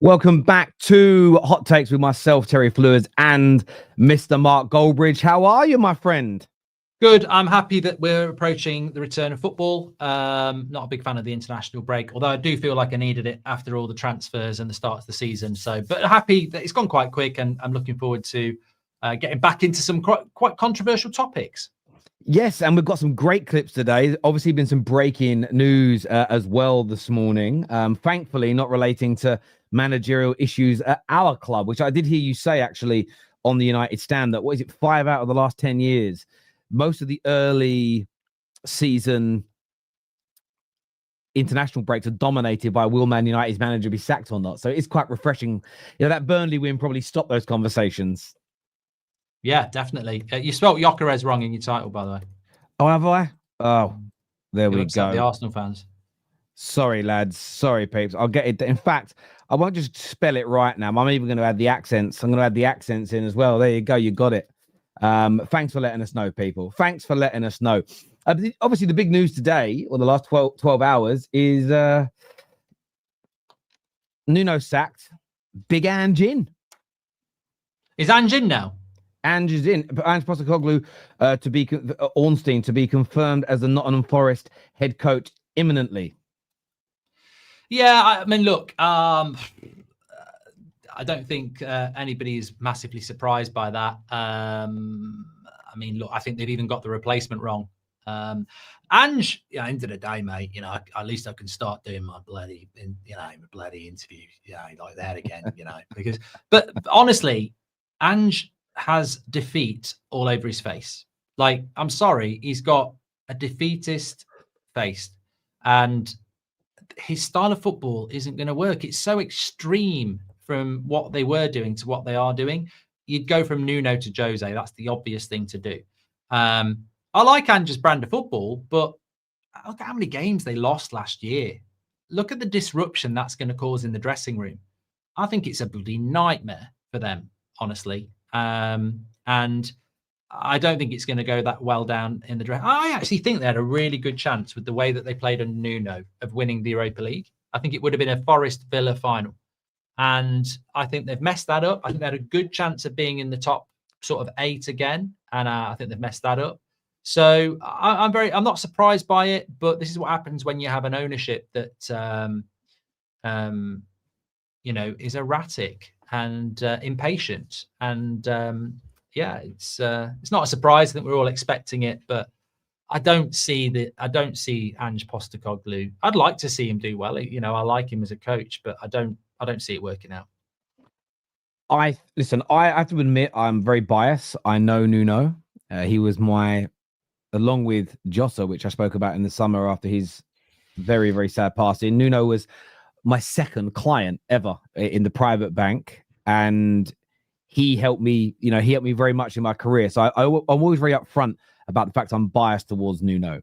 Welcome back to Hot Takes with myself, Terry Fluids, and Mr. Mark Goldbridge. How are you, my friend? Good. I'm happy that we're approaching the return of football. Not a big fan of the international break, although I do feel like I needed it after all the transfers and the start of the season. But happy that it's gone quite quick, and I'm looking forward to getting back into some quite controversial topics. Yes, and we've got some great clips today. Obviously, been some breaking news as well this morning. Thankfully, not relating to managerial issues at our club, which I did hear you say actually on the United stand that, 5 out of the last 10 years, most of the early season international breaks are dominated by will Man United's manager be sacked or not. So it's quite refreshing. That Burnley win probably stopped those conversations. Yeah, definitely. You spelled Gyökeres wrong in your title, by the way. Oh, have I? Oh, there we go. The Arsenal fans. Sorry, lads. Sorry, peeps. I'll get it. In fact, I won't just spell it right now. I'm even going to add the accents. I'm going to add the accents in as well. There you go. You got it. Thanks for letting us know, people. Thanks for letting us know. Obviously, the big news today, or the last 12 hours, is Nuno sacked. Big Ange in. Is Ange in now? Ange is in. Ange Postecoglou Ornstein to be confirmed as the Nottingham Forest head coach imminently. Yeah, I mean, look, I don't think anybody is massively surprised by that. I mean, look, I think they've even got the replacement wrong. Ange, end of the day, mate, at least I can start doing my bloody interview, like that again, but honestly, Ange has defeat all over his face. Like, I'm sorry, he's got a defeatist face, and his style of football isn't going to work. It's so extreme from what they were doing to what they are doing. You'd go from Nuno to Jose. That's the obvious thing to do. I like Ange's brand of football, but look at how many games they lost last year. Look at the disruption that's going to cause in the dressing room. I think it's a bloody nightmare for them, honestly. And I don't think it's going to go that well down in the draft. I actually think they had a really good chance with the way that they played on Nuno of winning the Europa League. I think it would have been a Forest Villa final. And I think they've messed that up. I think they had a good chance of being in the top sort of 8 again. And I think they've messed that up. So I'm not surprised by it, but this is what happens when you have an ownership that, is erratic and impatient. And, it's not a surprise. I think we're all expecting it, but I don't see Ange Postecoglou. I'd like to see him do well. I like him as a coach, but I don't see it working out. I have to admit I'm very biased. I know Nuno. He was along with Jota, which I spoke about in the summer after his very, very sad passing. Nuno was my second client ever in the private bank, and he helped me. He helped me very much in my career. So I'm always very upfront about the fact I'm biased towards Nuno.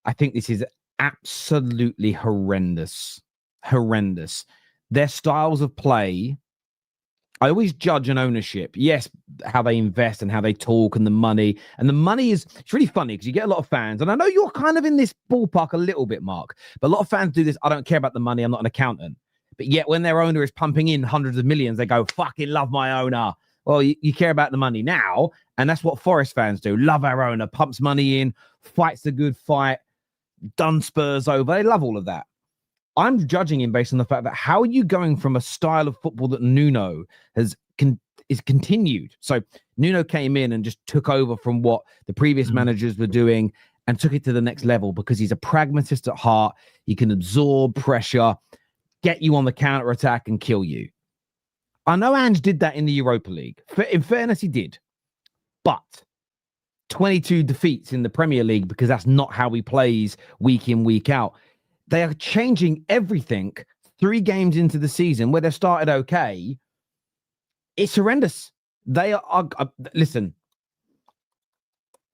I think this is absolutely horrendous. Horrendous. Their styles of play. I always judge an ownership. Yes, how they invest and how they talk and the money. And the money it's really funny because you get a lot of fans. And I know you're kind of in this ballpark a little bit, Mark. But a lot of fans do this. I don't care about the money. I'm not an accountant. But yet when their owner is pumping in hundreds of millions, they go, fucking love my owner. Well, you care about the money now. And that's what Forest fans do. Love our owner, pumps money in, fights a good fight, done Spurs over. They love all of that. I'm judging him based on the fact that how are you going from a style of football that Nuno is continued? So Nuno came in and just took over from what the previous managers were doing and took it to the next level because he's a pragmatist at heart. He can absorb pressure, get you on the counter attack and kill you. I know Ange did that in the Europa League. In fairness, he did. But 22 defeats in the Premier League because that's not how he plays week in, week out. They are changing everything 3 games into the season where they started okay. It's horrendous. They are listen.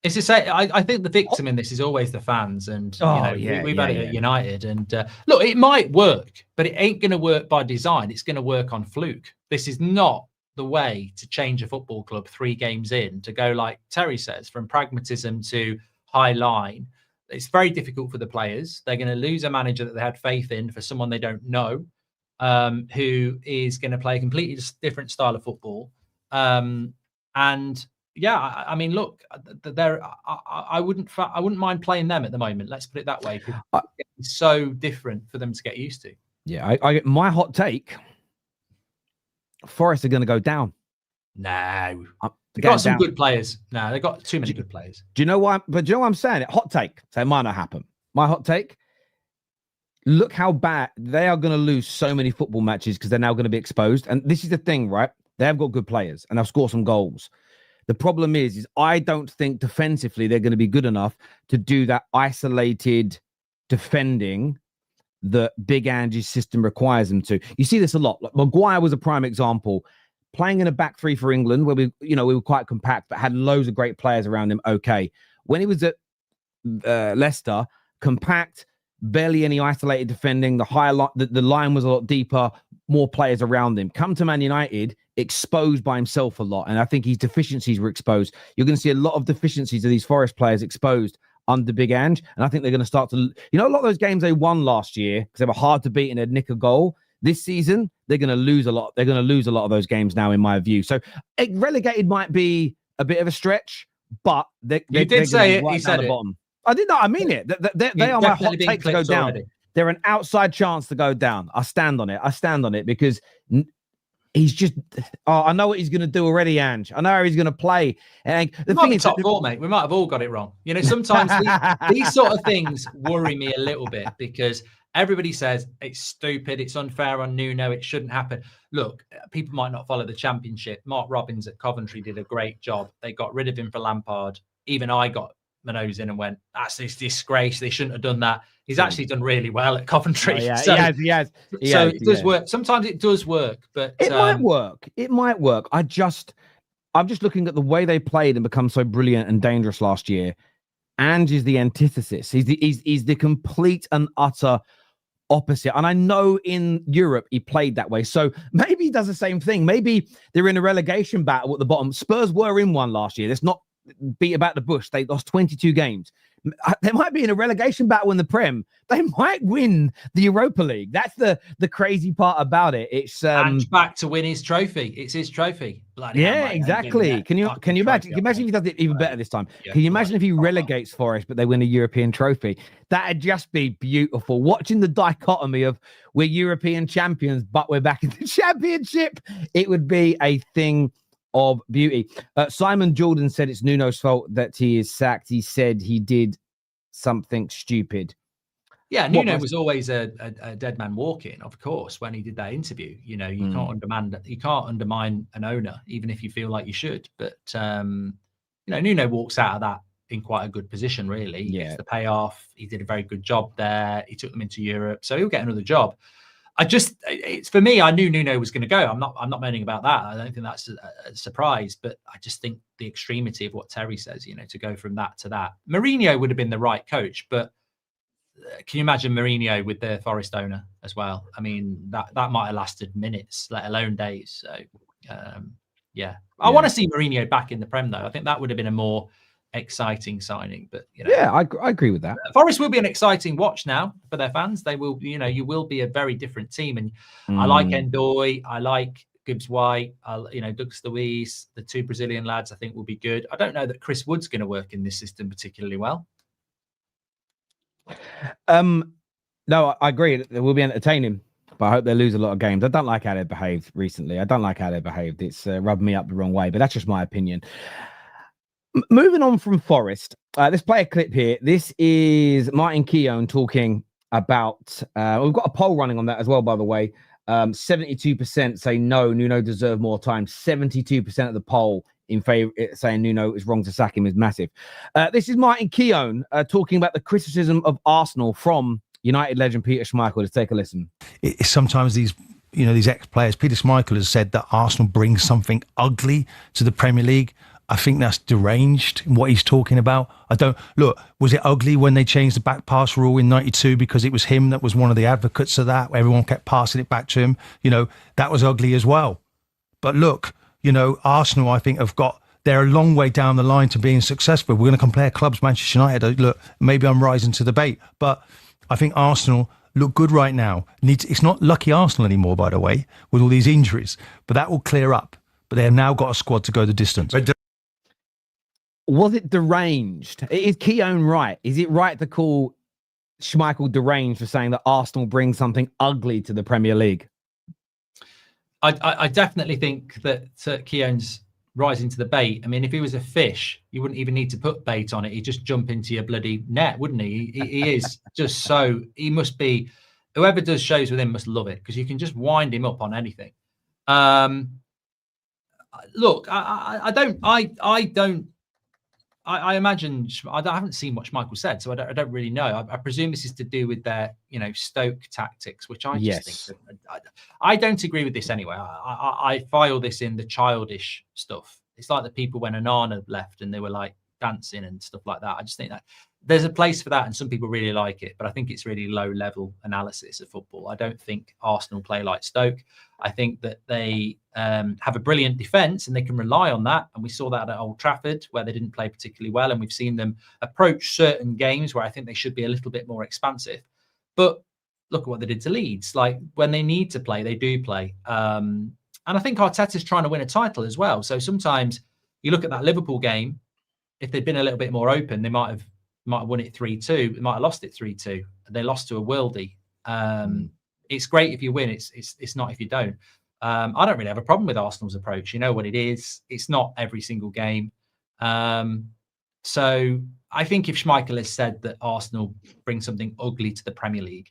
It's to say, I think the victim in this is always the fans, and we've had it at United. And look, it might work, but it ain't going to work by design. It's going to work on fluke. This is not the way to change a football club 3 games in, to go, like Terry says, from pragmatism to high line. It's very difficult for the players. They're going to lose a manager that they had faith in for someone they don't know. who is going to play a completely different style of football. And yeah, I mean, look, I wouldn't mind playing them at the moment. Let's put it that way. It's so different for them to get used to. Yeah, my hot take: Forest are going to go down. No, they've got some good players. No, they've got too many good players. Do you know why? But do you know what I'm saying? Hot take. So it might not happen. My hot take: look how bad they are going to lose so many football matches because they're now going to be exposed. And this is the thing, right? They have got good players and they'll score some goals. The problem is I don't think defensively they're going to be good enough to do that isolated defending that Big Ange's system requires them to. You see this a lot. Like Maguire was a prime example. Playing in a back three for England, where we were quite compact, but had loads of great players around him. Okay, when he was at Leicester, compact, barely any isolated defending. The line was a lot deeper, more players around him. Come to Man United, exposed by himself a lot, and I think his deficiencies were exposed. You're going to see a lot of deficiencies of these Forest players exposed under Big Ange, and I think they're going to start to, a lot of those games they won last year because they were hard to beat and they'd nick a goal. This season, they're going to lose a lot. They're going to lose a lot of those games now, in my view. So relegated might be a bit of a stretch, but you did say it. He said it. Bottom. I did not. I mean it. They are my hot take to go down. Already. They're an outside chance to go down. I stand on it because he's just. Oh, I know what he's going to do already, Ange. I know how he's going to play. And the thing is, top four, mate. We might have all got it wrong. Sometimes these sort of things worry me a little bit because everybody says it's stupid, it's unfair on Nuno, it shouldn't happen. Look, people might not follow the Championship. Mark Robbins at Coventry did a great job. They got rid of him for Lampard. Even I got my nose in and went, that's this disgrace. They shouldn't have done that. He's actually done really well at Coventry. Oh, yeah. So, he has. It does work. Sometimes it does work, but it might work. It might work. I'm just looking at the way they played and become so brilliant and dangerous last year. Ange is the antithesis. He's the complete and utter opposite. And I know in Europe he played that way. So maybe he does the same thing. Maybe they're in a relegation battle at the bottom. Spurs were in one last year. Let's not beat about the bush. They lost 22 games. They might be in a relegation battle in the Prem. They might win the Europa League. That's the crazy part about it. It's Ange back to win his trophy. It's his trophy. Bloody yeah, exactly. Can you imagine? Can you imagine if he does it even better this time? Yeah, can you imagine if he relegates Forest, but they win a European trophy? That'd just be beautiful. Watching the dichotomy of we're European champions, but we're back in the Championship. It would be a thing of beauty. Simon Jordan said it's Nuno's fault that he is sacked. He said he did something stupid. Yeah, Nuno was always a dead man walking, of course, when he did that interview. You can't undermine an owner, even if you feel like you should. But Nuno walks out of that in quite a good position, really. He gets the payoff. He did a very good job there. He took them into Europe, so he'll get another job. It's for me, I knew Nuno was going to go. I'm not moaning about that. I don't think that's a surprise, but I just think the extremity of what Terry says, to go from that to that. Mourinho would have been the right coach, but can you imagine Mourinho with the Forest owner as well? I mean, that might have lasted minutes, let alone days. So, I want to see Mourinho back in the Prem, though. I think that would have been a more exciting signing, but I agree with that. Forest will be an exciting watch now for their fans. They will, you will be a very different team, and I like Endoy, I like Gibbs White, Douglas Luiz, the two Brazilian lads. I think will be good. I don't know that Chris Wood's going to work in this system particularly well. No, I agree. It will be entertaining, but I hope they lose a lot of games. I don't like how they behaved recently. It's rubbed me up the wrong way, but that's just my opinion. Moving on from Forest, let's play a clip here. This is Martin Keown talking about, we've got a poll running on that as well, by the way. 72% say no, Nuno deserved more time. 72% of the poll in favor saying Nuno is wrong to sack him is massive. This is Martin Keown talking about the criticism of Arsenal from United legend Peter Schmeichel. Let's take a listen. It's sometimes these ex-players. Peter Schmeichel has said that Arsenal brings something ugly to the Premier League. I think that's deranged in what he's talking about. Was it ugly when they changed the back pass rule in 92 because it was him that was one of the advocates of that, where everyone kept passing it back to him? That was ugly as well. But look, Arsenal, I think, they're a long way down the line to being successful. We're going to compare clubs, Manchester United. Look, maybe I'm rising to the bait, but I think Arsenal look good right now. It's not lucky Arsenal anymore, by the way, with all these injuries, but that will clear up. But they have now got a squad to go the distance. Was it deranged? Is Keown right? Is it right to call Schmeichel deranged for saying that Arsenal brings something ugly to the Premier League? I definitely think that Keown's rising to the bait. I mean, if he was a fish, you wouldn't even need to put bait on it. He'd just jump into your bloody net, wouldn't he? He is just so, he must be, whoever does shows with him must love it, because you can just wind him up on anything. Look, I imagine, I haven't seen what Schmeichel said, so I don't really know. I presume this is to do with their, Stoke tactics, which I just think I don't agree with this anyway. I file this in the childish stuff. It's like the people when Onana left and they were like dancing and stuff like that. I just think that there's a place for that, and some people really like it, but I think it's really low level analysis of football. I don't think Arsenal play like Stoke. I think that they have a brilliant defence and they can rely on that. And we saw that at Old Trafford, where they didn't play particularly well. And we've seen them approach certain games where I think they should be a little bit more expansive. But look at what they did to Leeds. Like, when they need to play, they do play. And I think Arteta's trying to win a title as well. So sometimes you look at that Liverpool game, if they'd been a little bit more open, they might have won it 3-2. They might have lost it 3-2. They lost to a worldie. It's great if you win. It's not if you don't. I don't really have a problem with Arsenal's approach. You know what it is. It's not every single game. So I think if Schmeichel has said that Arsenal bring something ugly to the Premier League,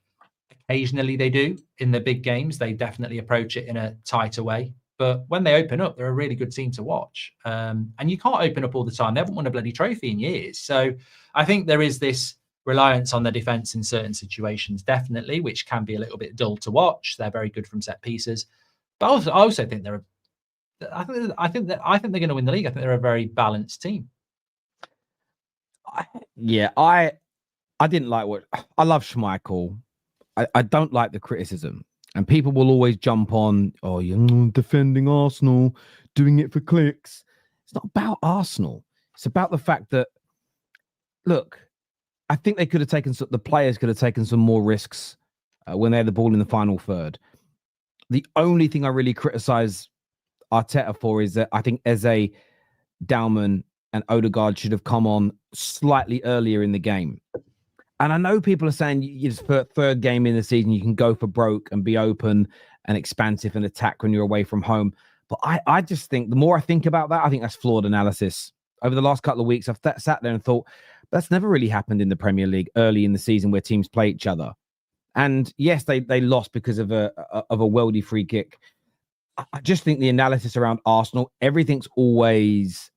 occasionally they do. In the big games, they definitely approach it in a tighter way. But when they open up, they're a really good team to watch. And you can't open up all the time. They haven't won a bloody trophy in years. So I think there is this reliance on their defence in certain situations, definitely, which can be a little bit dull to watch. They're very good from set pieces. But I also think I think they're going to win the league. I think they're a very balanced team. I didn't like I love Schmeichel. I don't like the criticism, and people will always jump on, oh, you're defending Arsenal, doing it for clicks. It's not about Arsenal. It's about the fact that, look, I think they could have taken, the players could have taken some more risks when they had the ball in the final third. The only thing I really criticize Arteta for is that I think Eze, Dalman, and Odegaard should have come on slightly earlier in the game. And I know people are saying it's third game in the season, you can go for broke and be open and expansive and attack when you're away from home. But I just think, the more I think about that, I think that's flawed analysis. Over the last couple of weeks, I've sat there and thought, that's never really happened in the Premier League early in the season where teams play each other. And yes, they lost because of a worldy free kick. I just think the analysis around Arsenal, everything's always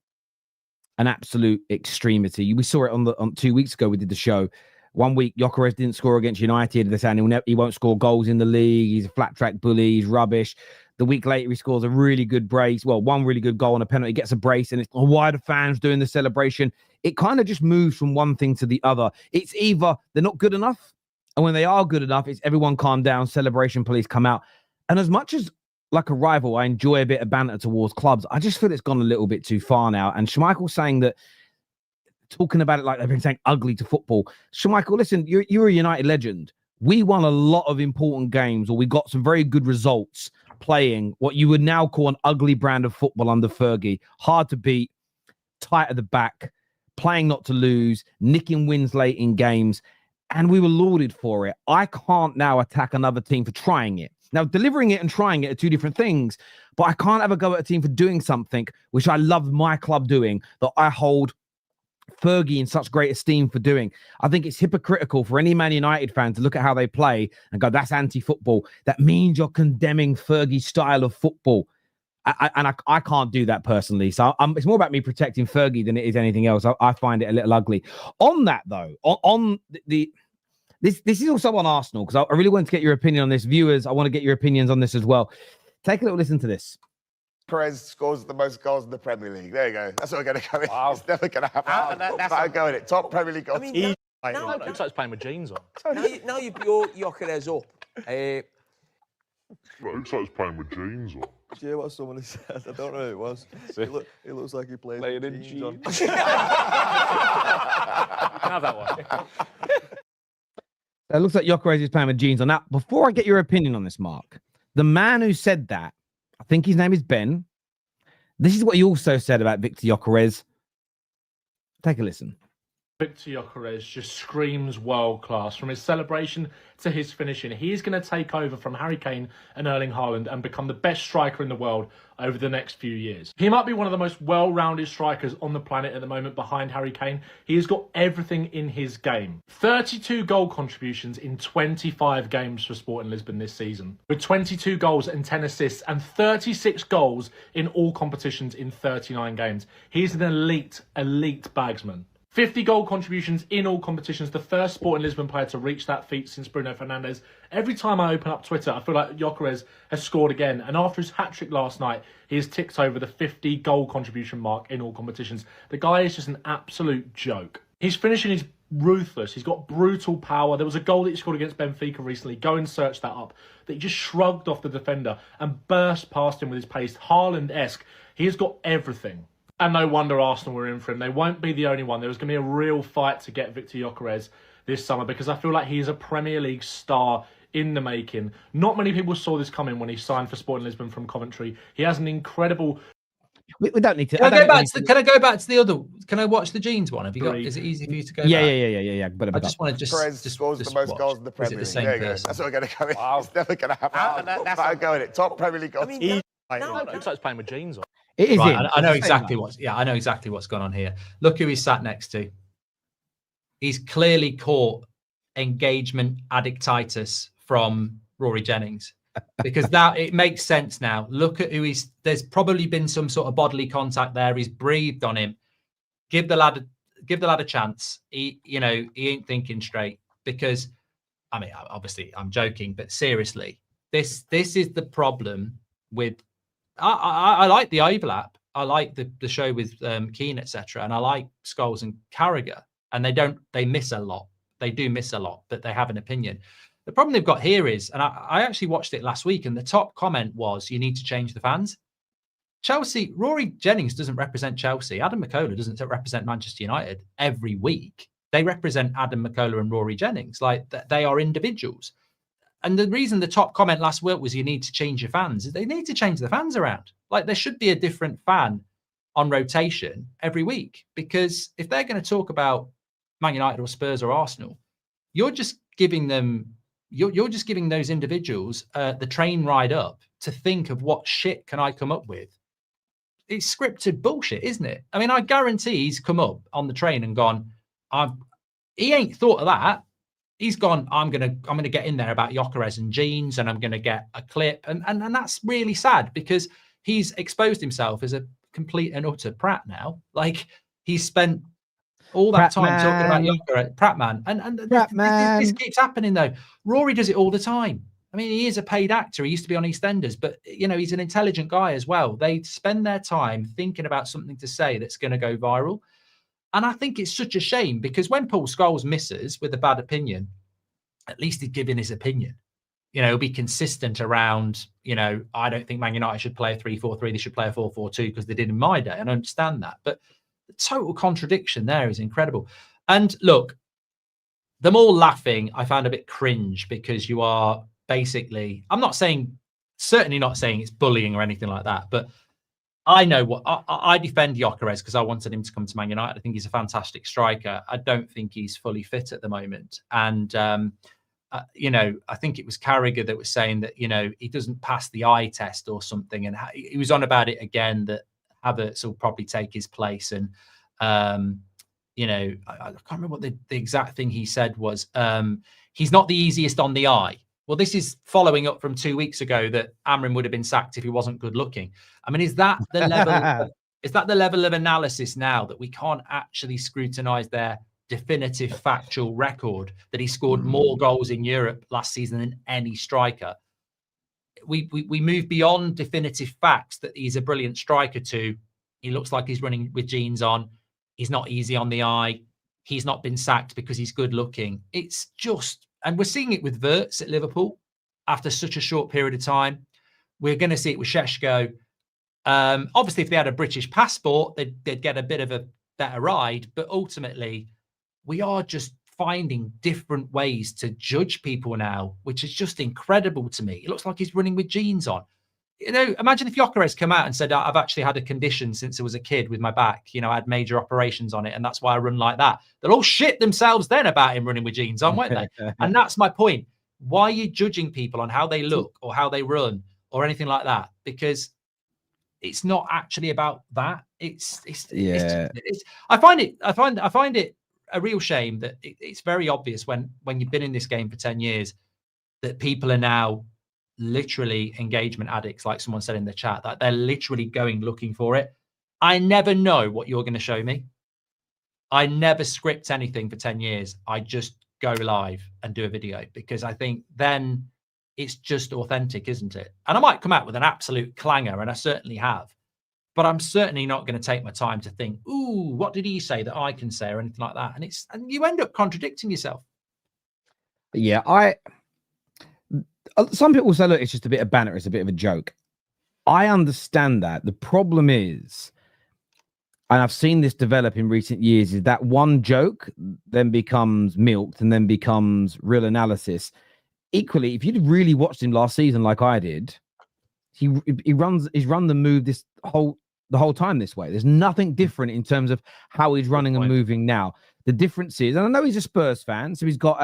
an absolute extremity. We saw it on 2 weeks ago. We did the show. 1 week, Gyökeres didn't score against United. They're saying he won't score goals in the league. He's a flat track bully. He's rubbish. The week later, he scores a really good brace. Well, one really good goal on a penalty. He gets a brace, and it's why are the fans doing the celebration? It kind of just moves from one thing to the other. It's either they're not good enough, and when they are good enough, it's everyone calm down, celebration police come out. And as much as, like a rival, I enjoy a bit of banter towards clubs, I just feel it's gone a little bit too far now. And Schmeichel saying that, talking about it like they've been saying ugly to football. Schmeichel, listen, you're a United legend. We won a lot of important games, or we got some very good results playing what you would now call an ugly brand of football under Fergie. Hard to beat, tight at the back, playing not to lose, nicking wins late in games. And we were lauded for it. I can't now attack another team for trying it. Now, delivering it and trying it are two different things, but I can't ever go at a team for doing something which I love my club doing, that I hold Fergie in such great esteem for doing. I think it's hypocritical for any Man United fan to look at how they play and go, that's anti-football. That means you're condemning Fergie's style of football. I can't do that personally. So it's more about me protecting Fergie than it is anything else. I find it a little ugly. On that, though, this is also on Arsenal, because I really want to get your opinion on this. Viewers, I want to get your opinions on this as well. Take a little listen to this. Perez scores the most goals in the Premier League. There you go. That's what we're going to go in. Wow. It's never going to happen. That's go in it. Top Premier League goals. I mean, Looks like he's playing with jeans on. now you've brought Gyökeres up. Well, it looks like he's playing with jeans on. Did you hear what someone said? I don't know who it was. It looks like he plays Playing with in jeans on. You can have that one. It looks like Gyökeres is playing with jeans on. Now, before I get your opinion on this, Mark, the man who said that, I think his name is Ben. This is what he also said about Victor Gyökeres. Take a listen. Victor Gyökeres just screams world class. From his celebration to his finishing, he is going to take over from Harry Kane and Erling Haaland and become the best striker in the world over the next few years. He might be one of the most well-rounded strikers on the planet at the moment behind Harry Kane. He has got everything in his game. 32 goal contributions in 25 games for Sporting Lisbon this season, with 22 goals and 10 assists and 36 goals in all competitions in 39 games. He's an elite bagsman. 50 goal contributions in all competitions, the first Sporting Lisbon player to reach that feat since Bruno Fernandes. Every time I open up Twitter, I feel like Gyökeres has scored again. And after his hat-trick last night, he has ticked over the 50 goal contribution mark in all competitions. The guy is just an absolute joke. His finishing is ruthless. He's got brutal power. There was a goal that he scored against Benfica recently. Go and search that up. That he just shrugged off the defender and burst past him with his pace. Haaland-esque. He has got everything. And no wonder Arsenal were in for him. They won't be the only one. There was going to be a real fight to get Victor Gyökeres this summer because I feel like he is a Premier League star in the making. Not many people saw this coming when he signed for Sporting Lisbon from Coventry. He has an incredible... We don't need to... Can I go back to the other... Can I watch the jeans one? Have you got... Is it easy for you to go back? Yeah. But I just want to just scores the most goals in the Premier League. There you go. That's what we're going to go in. Wow. It's never going to happen. That's how I go in it. Top Premier League goals. I mean, Looks like he's playing with jeans on. It is right, him. I know exactly what's... Yeah, I know exactly what's gone on here. Look who he's sat next to. He's clearly caught engagement addictitis from Rory Jennings. Because that it makes sense now. Look at who he's... There's probably been some sort of bodily contact there. He's breathed on him. Give the lad a chance. He ain't thinking straight. Because, I mean, obviously I'm joking, but seriously, this is the problem with... I like the overlap. I like the show with Keane, etc. And I like Scholes and Carragher. And they miss a lot. They do miss a lot, but they have an opinion. The problem they've got here is, and I actually watched it last week, and the top comment was, you need to change the fans. Chelsea, Rory Jennings doesn't represent Chelsea. Adam McCullough doesn't represent Manchester United every week. They represent Adam McCullough and Rory Jennings. Like, they are individuals. And the reason the top comment last week was you need to change your fans is they need to change the fans around. Like, there should be a different fan on rotation every week, because if they're going to talk about Man United or Spurs or Arsenal, you're just giving them, you're just giving those individuals the train ride up to think of what shit can I come up with. It's scripted bullshit, isn't it? I mean, I guarantee he's come up on the train and gone, he ain't thought of that. He's gone, I'm gonna get in there about Gyökeres and jeans, and I'm gonna get a clip, and that's really sad, because he's exposed himself as a complete and utter prat now. Like, he's spent all that time talking about Gyökeres, prat man, and this keeps happening though. Rory does it all the time. I mean, he is a paid actor. He used to be on EastEnders, but he's an intelligent guy as well. They spend their time thinking about something to say that's going to go viral. And I think it's such a shame, because when Paul Scholes misses with a bad opinion, at least he's giving his opinion. He'll be consistent around, I don't think Man United should play a 3-4-3. They should play a 4-4-2 because they did in my day. And I understand that. But the total contradiction there is incredible. And look, them all laughing, I found a bit cringe, because you are basically, certainly not saying it's bullying or anything like that, but I know what I defend Gyökeres because I wanted him to come to Man United. I think he's a fantastic striker. I don't think he's fully fit at the moment. And, I think it was Carragher that was saying that, he doesn't pass the eye test or something. And he was on about it again, that Havertz will probably take his place. And, I can't remember what the exact thing he said was. He's not the easiest on the eye. Well, this is following up from 2 weeks ago that Amorim would have been sacked if he wasn't good looking. I mean, is that the level of analysis now, that we can't actually scrutinise their definitive factual record that he scored more goals in Europe last season than any striker? We move beyond definitive facts that he's a brilliant striker to he looks like he's running with jeans on. He's not easy on the eye. He's not been sacked because he's good looking. It's just... And we're seeing it with Wirtz at Liverpool after such a short period of time. We're going to see it with Šeško. Obviously, if they had a British passport, they'd get a bit of a better ride. But ultimately, we are just finding different ways to judge people now, which is just incredible to me. It looks like he's running with jeans on. You know, imagine if Gyökeres come out and said, I've actually had a condition since I was a kid with my back. You know, I had major operations on it, and that's why I run like that. They'll all shit themselves then about him running with jeans on, won't they? And that's my point. Why are you judging people on how they look or how they run or anything like that? Because it's not actually about that. I find it a real shame that it's very obvious when you've been in this game for 10 years that people are now literally engagement addicts, like someone said in the chat, that they're literally going looking for it. I never know what you're going to show me. I never script anything for 10 years. I just go live and do a video, because I think then it's just authentic, isn't it? And I might come out with an absolute clanger, and I certainly have, but I'm certainly not going to take my time to think, ooh, what did he say that I can say, or anything like that. And you end up contradicting yourself. Yeah, some people say, look, it's just a bit of banter, it's a bit of a joke. I understand that. The problem is, and I've seen this develop in recent years, is that one joke then becomes milked and then becomes real analysis. Equally, if you'd really watched him last season like I did, he's run the move the whole time this way. There's nothing different in terms of how he's running and moving now. The difference is, and I know he's a Spurs fan, so he's got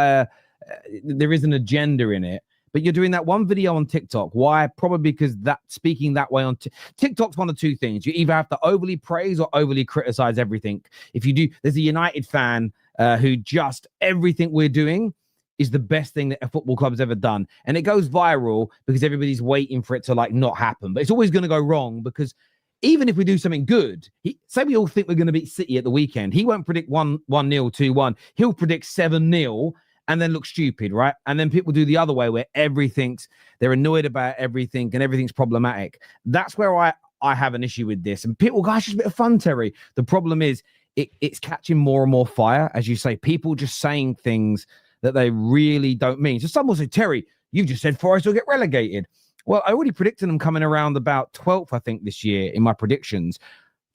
there is an agenda in it. But you're doing that one video on TikTok. Why? Probably because that speaking that way on TikTok's one of two things. You either have to overly praise or overly criticize everything. If you do, there's a United fan who just everything we're doing is the best thing that a football club has ever done. And it goes viral because everybody's waiting for it to like not happen. But it's always going to go wrong, because even if we do something good, say we all think we're going to beat City at the weekend, he won't predict 1-0, 2-1. He'll predict 7-0. And then look stupid, right? And then people do the other way, where they're annoyed about everything and everything's problematic. That's where I have an issue with this. And people, gosh, it's a bit of fun, Terry. The problem is it's catching more and more fire, as you say, people just saying things that they really don't mean. So someone will say, Terry, you've just said Forest will get relegated. Well, I already predicted them coming around about 12th, I think, this year in my predictions.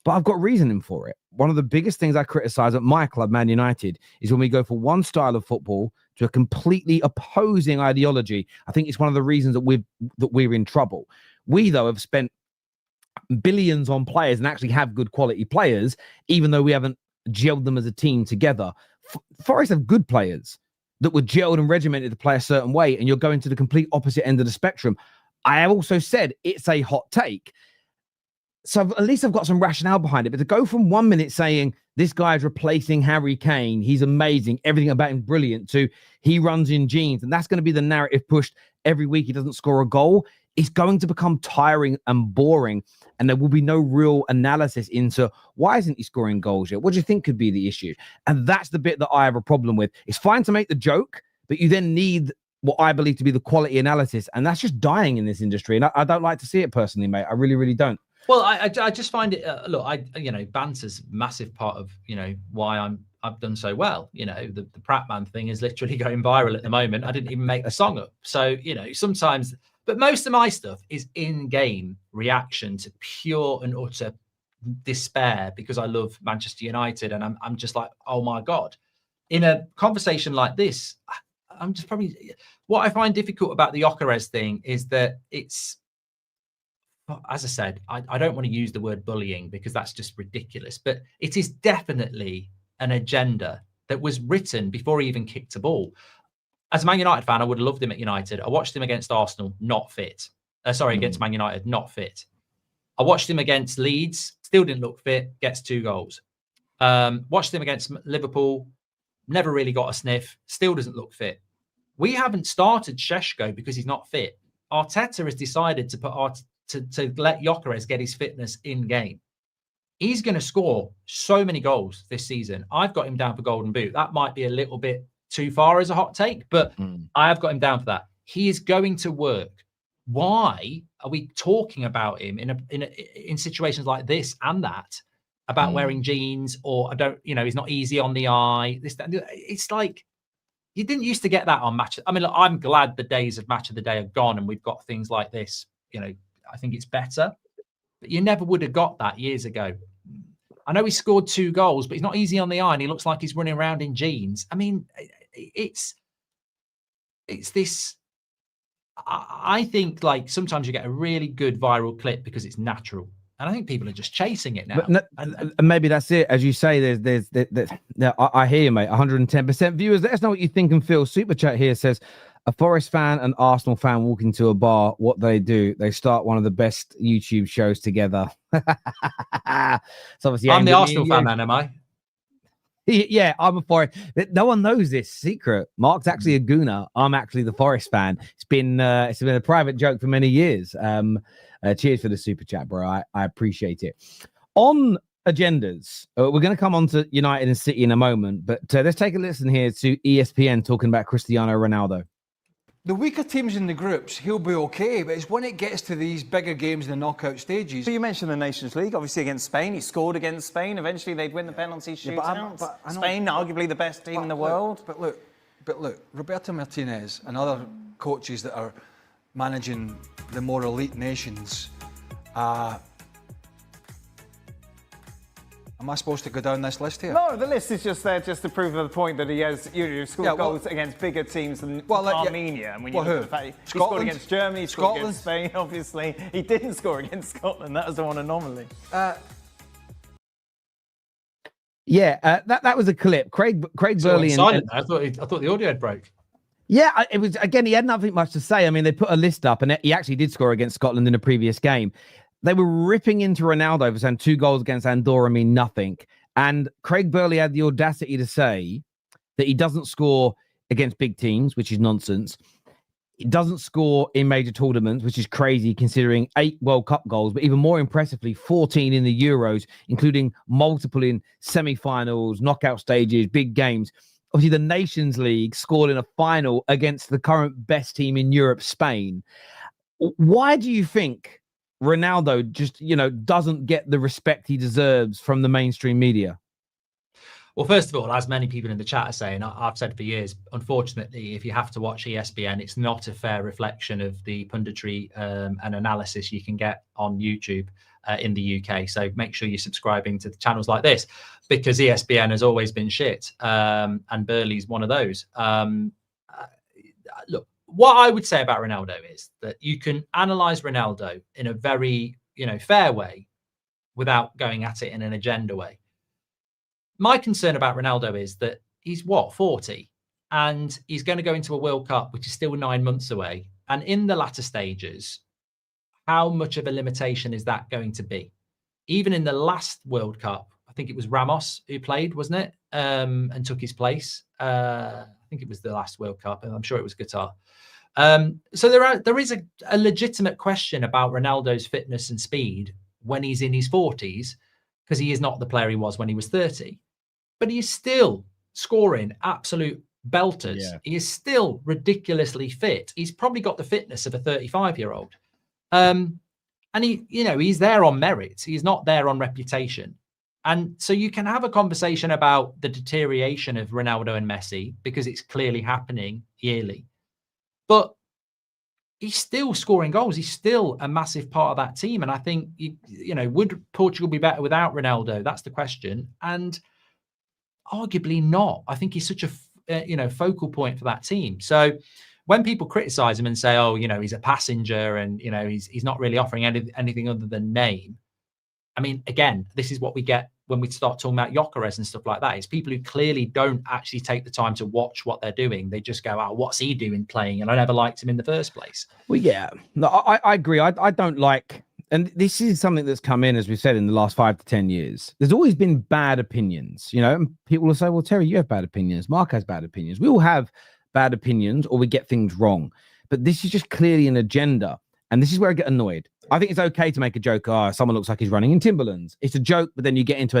But I've got reasoning for it. One of the biggest things I criticize at my club, Man United, is when we go for one style of football to a completely opposing ideology. I think it's one of the reasons that we're in trouble. We, though, have spent billions on players and actually have good quality players, even though we haven't gelled them as a team together. Forest have good players that were gelled and regimented to play a certain way, and you're going to the complete opposite end of the spectrum. I have also said it's a hot take. So at least I've got some rationale behind it. But to go from 1 minute saying this guy's replacing Harry Kane, he's amazing, everything about him brilliant, to he runs in jeans, and that's going to be the narrative pushed every week, he doesn't score a goal, it's going to become tiring and boring. And there will be no real analysis into why isn't he scoring goals yet? What do you think could be the issue? And that's the bit that I have a problem with. It's fine to make the joke, but you then need what I believe to be the quality analysis. And that's just dying in this industry. And I don't like to see it personally, mate. I really, really don't. Well, I just find it, look, banter's a massive part of, why I've done so well. The Pratt Man thing is literally going viral at the moment. I didn't even make the song up. So, sometimes, but most of my stuff is in-game reaction to pure and utter despair, because I love Manchester United, and I'm just like, oh my God. In a conversation like this, I'm just probably, what I find difficult about the Gyökeres thing is that it's, as I said, I don't want to use the word bullying because that's just ridiculous, but it is definitely an agenda that was written before he even kicked a ball. As a Man United fan, I would have loved him at United. I watched him against Arsenal, not fit. Against Man United, not fit. I watched him against Leeds, still didn't look fit, gets 2 goals. Watched him against Liverpool, never really got a sniff, still doesn't look fit. We haven't started Šeško because he's not fit. Arteta has decided to put to let Gyökeres get his fitness in game. He's going to score so many goals this season. I've got him down for Golden Boot. That might be a little bit too far as a hot take, but I have got him down for that. He is going to work. Why are we talking about him in situations like this and that, about wearing jeans, or he's not easy on the eye? It's like, you didn't used to get that on Match. I mean, look, I'm glad the days of Match of the Day are gone and we've got things like this. I think it's better, but you never would have got that years ago. I know he scored 2 goals, but he's not easy on the eye and he looks like he's running around in jeans. I mean, it's this. I think like sometimes you get a really good viral clip because it's natural. And I think people are just chasing it now. But and maybe that's it. As you say, there's I hear you, mate. 110% viewers. Let us know what you think and feel. Super chat here says, a Forest fan and Arsenal fan walk into a bar. What do? They start one of the best YouTube shows together. So obviously, I'm the Arsenal fan, then, am I? Yeah, I'm a Forest. No one knows this secret. Mark's actually a Gooner. I'm actually the Forest fan. It's been a private joke for many years. Cheers for the super chat, bro. I appreciate it. On agendas, we're going to come on to United and City in a moment, but let's take a listen here to ESPN talking about Cristiano Ronaldo. The weaker teams in the groups, he'll be okay, but it's when it gets to these bigger games in the knockout stages. So you mentioned the Nations League, obviously against Spain. He scored against Spain. Eventually, they'd win the penalty shootout. Spain, arguably the best team in the world. But look, Roberto Martinez and other coaches that are managing the more elite nations. Am I supposed to go down this list here? No, the list is just there just to prove the point that he has scored goals against bigger teams than Armenia. And when you look at the fact he scored against Germany, he scored against Spain, obviously. He didn't score against Scotland. That was the one anomaly. That was a clip. Craig Burley. I thought the audio had broke. Yeah, it was, again, he had nothing much to say. I mean, they put a list up and he actually did score against Scotland in a previous game. They were ripping into Ronaldo for saying 2 goals against Andorra mean nothing. And Craig Burley had the audacity to say that he doesn't score against big teams, which is nonsense. He doesn't score in major tournaments, which is crazy considering 8 World Cup goals, but even more impressively, 14 in the Euros, including multiple in semi-finals, knockout stages, big games. Obviously, the Nations League scored in a final against the current best team in Europe, Spain. Why do you think Ronaldo just, doesn't get the respect he deserves from the mainstream media? Well, first of all, as many people in the chat are saying, I've said for years, unfortunately, if you have to watch ESPN, it's not a fair reflection of the punditry and analysis you can get on YouTube in the UK. So make sure you're subscribing to the channels like this, because ESPN has always been shit. And Burley's one of those. Look, what I would say about Ronaldo is that you can analyze Ronaldo in a very, fair way without going at it in an agenda way. My concern about Ronaldo is that he's 40 and he's going to go into a World Cup, which is still 9 months away. And in the latter stages, how much of a limitation is that going to be? Even in the last World Cup, I think it was Ramos who played, wasn't it? And took his place. I think it was the last World Cup, and I'm sure it was Qatar. So there is a legitimate question about Ronaldo's fitness and speed when he's in his 40s, because he is not the player he was when he was 30. But he is still scoring absolute belters. Yeah. He is still ridiculously fit. He's probably got the fitness of a 35-year-old. And he's there on merit. He's not there on reputation. And so you can have a conversation about the deterioration of Ronaldo and Messi, because it's clearly happening yearly. But he's still scoring goals. He's still a massive part of that team. And I think, would Portugal be better without Ronaldo? That's the question. And arguably not. I think he's such a, focal point for that team. So when people criticize him and say, he's a passenger and, he's not really offering anything other than name. I mean, again, this is what we get when we start talking about Gyökeres and stuff like that. It's people who clearly don't actually take the time to watch what they're doing. They just go, what's he doing playing? And I never liked him in the first place. Well, yeah, no, I agree. I don't like, and this is something that's come in, as we said, in the last 5 to 10 years. There's always been bad opinions, and people will say, well, Terry, you have bad opinions. Mark has bad opinions. We all have bad opinions, or we get things wrong. But this is just clearly an agenda. And this is where I get annoyed. I think it's okay to make a joke. Someone looks like he's running in Timberlands. It's a joke, but then you get into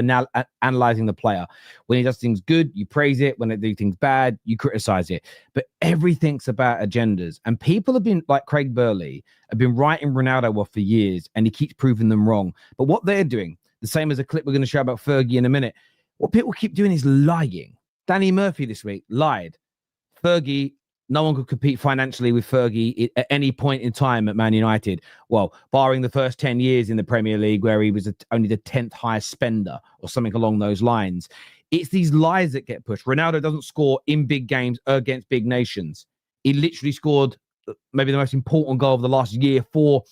analyzing the player. When he does things good, you praise it. When they do things bad, you criticize it. But everything's about agendas. And people have been, like Craig Burley, have been writing Ronaldo off for years, and he keeps proving them wrong. But what they're doing, the same as a clip we're going to show about Fergie in a minute, what people keep doing is lying. Danny Murphy this week lied. Fergie no one could compete financially with Fergie at any point in time at Man United. Well, barring the first 10 years in the Premier League where he was only the 10th highest spender or something along those lines. It's these lies that get pushed. Ronaldo doesn't score in big games against big nations. He literally scored maybe the most important goal of the last year for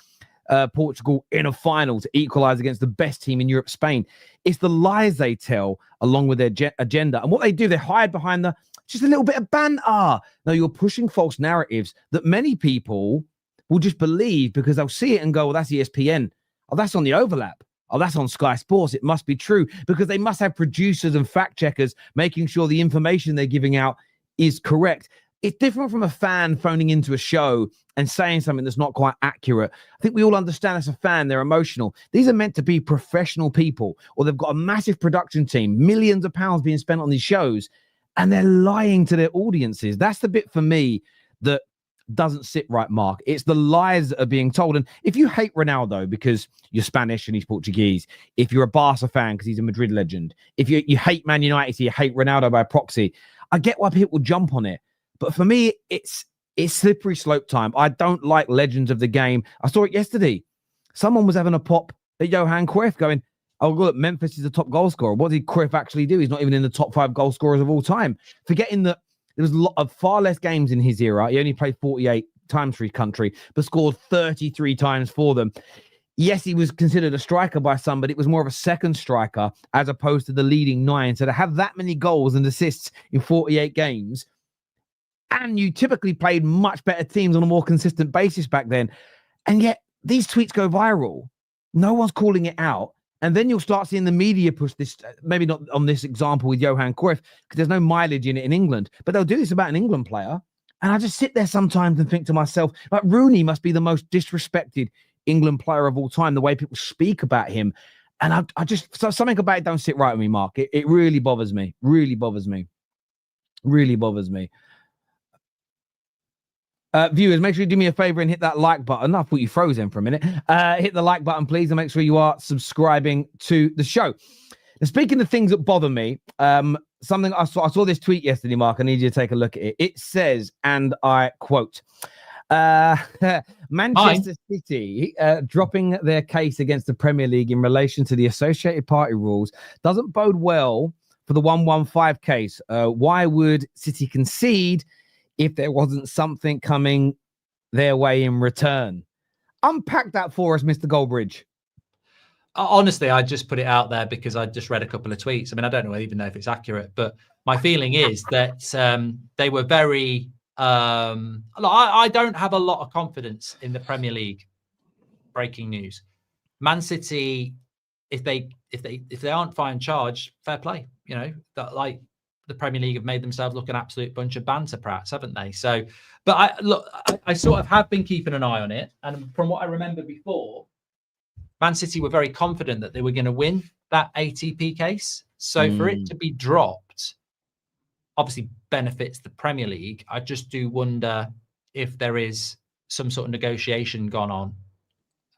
Portugal in a final to equalize against the best team in Europe, Spain. It's the lies they tell along with their agenda. And what they do, they hide behind just a little bit of banter. No, you're pushing false narratives that many people will just believe because they'll see it and go, well, that's ESPN. Oh, that's on the overlap. Oh, that's on Sky Sports. It must be true because they must have producers and fact checkers making sure the information they're giving out is correct. It's different from a fan phoning into a show and saying something that's not quite accurate. I think we all understand as a fan, they're emotional. These are meant to be professional people, or they've got a massive production team, millions of pounds being spent on these shows, and they're lying to their audiences. That's the bit for me that doesn't sit right, Mark. It's the lies that are being told. And if you hate Ronaldo because you're Spanish and he's Portuguese, if you're a Barca fan because he's a Madrid legend, if you hate Man United, so you hate Ronaldo by proxy, I get why people jump on it. But for me, it's slippery slope time. I don't like legends of the game. I saw it yesterday. Someone was having a pop at Johan Cruyff going, oh, look, Memphis is the top goal scorer. What did Cruyff actually do? He's not even in the top 5 goal scorers of all time. Forgetting that there was a lot of far less games in his era. He only played 48 times for his country, but scored 33 times for them. Yes, he was considered a striker by some, but it was more of a second striker as opposed to the leading 9. So to have that many goals and assists in 48 games, and you typically played much better teams on a more consistent basis back then. And yet these tweets go viral. No one's calling it out. And then you'll start seeing the media push this, maybe not on this example with Johan Cruyff, because there's no mileage in it in England, but they'll do this about an England player. And I just sit there sometimes and think to myself, like, Rooney must be the most disrespected England player of all time, the way people speak about him. And I just, so something about it don't sit right with me, Mark. It really bothers me. Really bothers me. Really bothers me. Viewers, make sure you do me a favor and hit that like button. I thought you froze in for a minute. Hit the like button, please, and make sure you are subscribing to the show. Now, speaking of things that bother me, something I saw this tweet yesterday, Mark. I need you to take a look at it. It says, and I quote, Manchester City dropping their case against the Premier League in relation to the Associated Party rules doesn't bode well for the 115 case. Why would City concede if there wasn't something coming their way in return? Unpack that for us, Mr. Goldbridge. Honestly, I just put it out there because I just read a couple of tweets. I mean, I don't even know if it's accurate, but my feeling is that they were very... I don't have a lot of confidence in the Premier League. Breaking news. Man City, if they aren't fined charged, fair play. You know, that, like, the Premier League have made themselves look an absolute bunch of banter prats, haven't they? So, but I sort of have been keeping an eye on it. And from what I remember before, Man City were very confident that they were going to win that ATP case. So for it to be dropped, obviously benefits the Premier League. I just do wonder if there is some sort of negotiation gone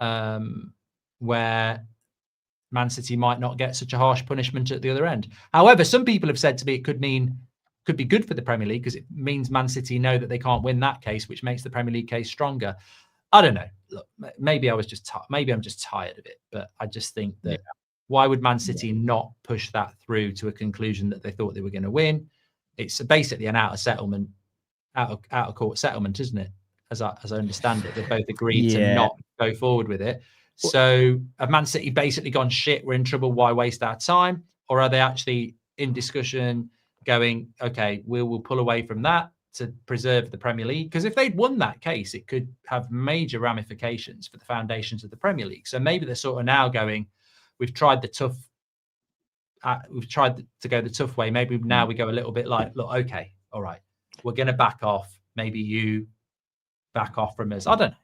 on where Man City might not get such a harsh punishment at the other end. However, some people have said to me it could be good for the Premier League because it means Man City know that they can't win that case, which makes the Premier League case stronger. I don't know. Look, maybe I'm just tired of it, but I just think that why would Man City not push that through to a conclusion that they thought they were going to win? It's basically an out of court settlement, isn't it? As I understand it, they both agreed to not go forward with it. So have Man City basically gone, shit, we're in trouble, why waste our time? Or are they actually in discussion going, okay, we'll pull away from that to preserve the Premier League? Because if they'd won that case, it could have major ramifications for the foundations of the Premier League. So maybe they're sort of now going, we've tried to go the tough way. Maybe now we go a little bit like, look, okay, all right, we're going to back off. Maybe you back off from us. I don't know.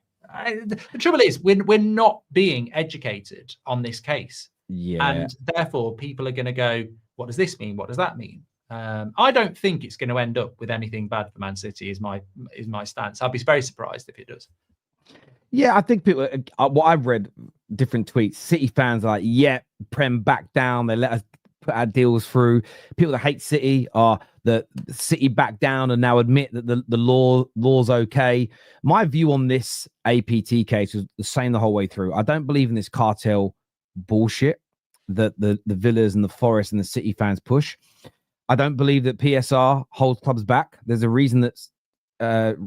The trouble is, we're not being educated on this case, and therefore people are going to go, "What does this mean? What does that mean?" I don't think it's going to end up with anything bad for Man City. Is my stance. I'd be very surprised if it does. Yeah, I think people. What I've read, different tweets. City fans are like, "Yeah, Prem back down. They let us put our deals through. People that hate City are the City back down and now admit that the law's okay. My view on this APT case was the same the whole way through. I don't believe in this cartel bullshit that the Villas and the Forest and the City fans push. I don't believe that PSR holds clubs back. There's a reason that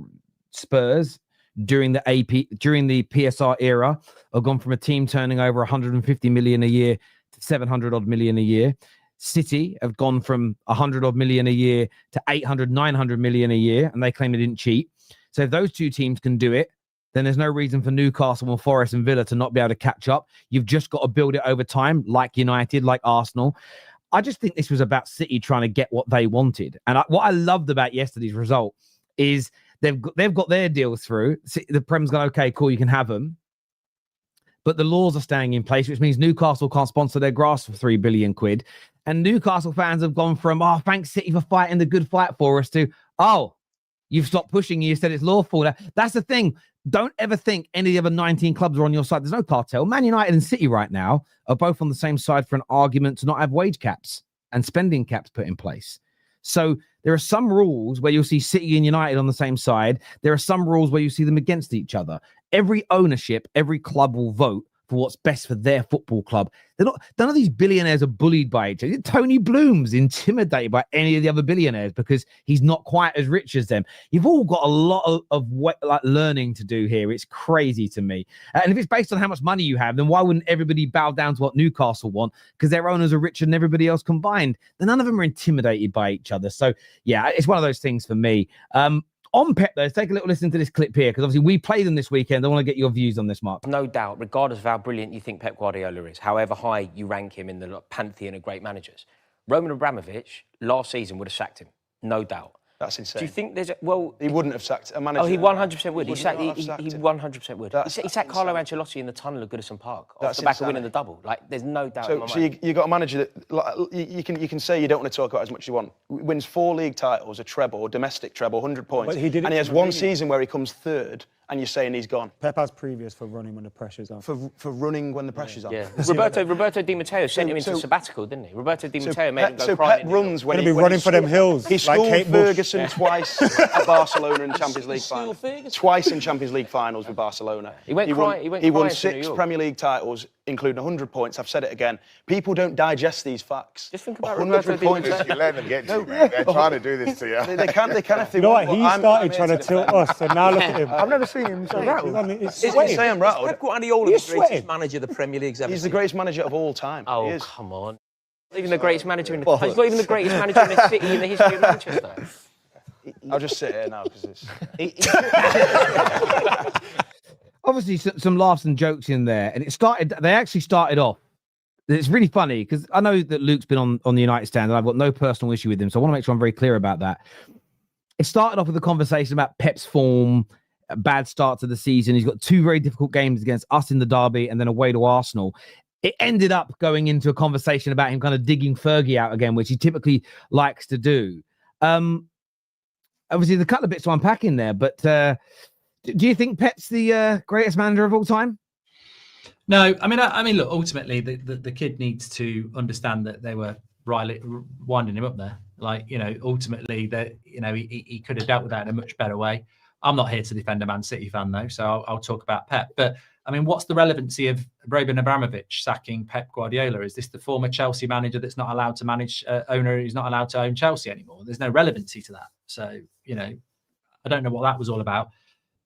Spurs during the PSR era have gone from a team turning over 150 million a year to 700 odd million a year. City have gone from 100 odd million a year to 800, 900 million a year, and they claim they didn't cheat. So if those two teams can do it, then there's no reason for Newcastle and Forest and Villa to not be able to catch up. You've just got to build it over time, like United, like Arsenal. I just think this was about City trying to get what they wanted. And what I loved about yesterday's result is they've got their deals through. The Prem's gone, okay, cool, you can have them. But the laws are staying in place, which means Newcastle can't sponsor their grass for 3 billion quid. And Newcastle fans have gone from, oh, thanks City for fighting the good fight for us, to, oh, you've stopped pushing. You said it's lawful. That's the thing. Don't ever think any of the other 19 clubs are on your side. There's no cartel. Man United and City right now are both on the same side for an argument to not have wage caps and spending caps put in place. So there are some rules where you'll see City and United on the same side. There are some rules where you see them against each other. Every ownership, every club will vote for what's best for their football club. None of these billionaires are bullied by each other. Tony Bloom's intimidated by any of the other billionaires because he's not quite as rich as them. You've all got a lot of learning to do here. It's crazy to me. And if it's based on how much money you have, then why wouldn't everybody bow down to what Newcastle want? Because their owners are richer than everybody else combined. Then none of them are intimidated by each other. So, yeah, it's one of those things for me. On Pep, though, let's take a little listen to this clip here, because obviously we played them this weekend. I want to get your views on this, Mark. No doubt, regardless of how brilliant you think Pep Guardiola is, however high you rank him in the pantheon of great managers, Roman Abramovich last season would have sacked him, no doubt. That's insane. Do you think there's he wouldn't have sacked a manager? Oh, he 100% would. He 100% would. He sacked Carlo Ancelotti in the tunnel of Goodison Park off the back of winning the double. Like, there's no doubt in my mind. So you got a manager that, like, you can say you don't want to talk about as much as you want. Wins 4 league titles, a treble, domestic treble, 100 points. But he did it, and he has one season where he comes third, and you're saying he's gone. Pep has previous for running when the pressure's on. For running when the pressure's on. Yeah. Roberto Di Matteo sent him into sabbatical, didn't he? Roberto Di Matteo made him go so crying. Pep runs when he's running for them hills. He schooled Ferguson twice at Barcelona in Champions League finals. Twice in Champions League finals with Barcelona. He won 6 Premier League titles, including 100 points. I've said it again. People don't digest these facts. Just think about 100 points. You let them get you, man. They're trying to do this to you. They can if they want. You know what? He started trying to tilt us, and now look at him. I've never seen him so rattled. I mean, it's sweating. Say I'm rattled. Pep Guardiola is the greatest manager the Premier League's ever He's seen. the greatest manager of all time. Oh, come on. Not even the greatest manager in the... He's not even the greatest manager in the city in the history of Manchester. I'll just sit here now because it's... Obviously, some laughs and jokes in there. And they actually started off. It's really funny because I know that Luke's been on the United stand and I've got no personal issue with him. So I want to make sure I'm very clear about that. It started off with a conversation about Pep's form, a bad start to the season. He's got 2 very difficult games against us in the derby and then away to Arsenal. It ended up going into a conversation about him kind of digging Fergie out again, which he typically likes to do. Obviously, there's a couple of bits to unpack in there, but do you think Pep's the greatest manager of all time? No, I mean, look. Ultimately, the kid needs to understand that they were winding him up there. Like, ultimately, that he could have dealt with that in a much better way. I'm not here to defend a Man City fan, though, so I'll talk about Pep. But I mean, what's the relevancy of Roman Abramovich sacking Pep Guardiola? Is this the former Chelsea manager that's not allowed to manage owner who's not allowed to own Chelsea anymore? There's no relevancy to that. So, I don't know what that was all about.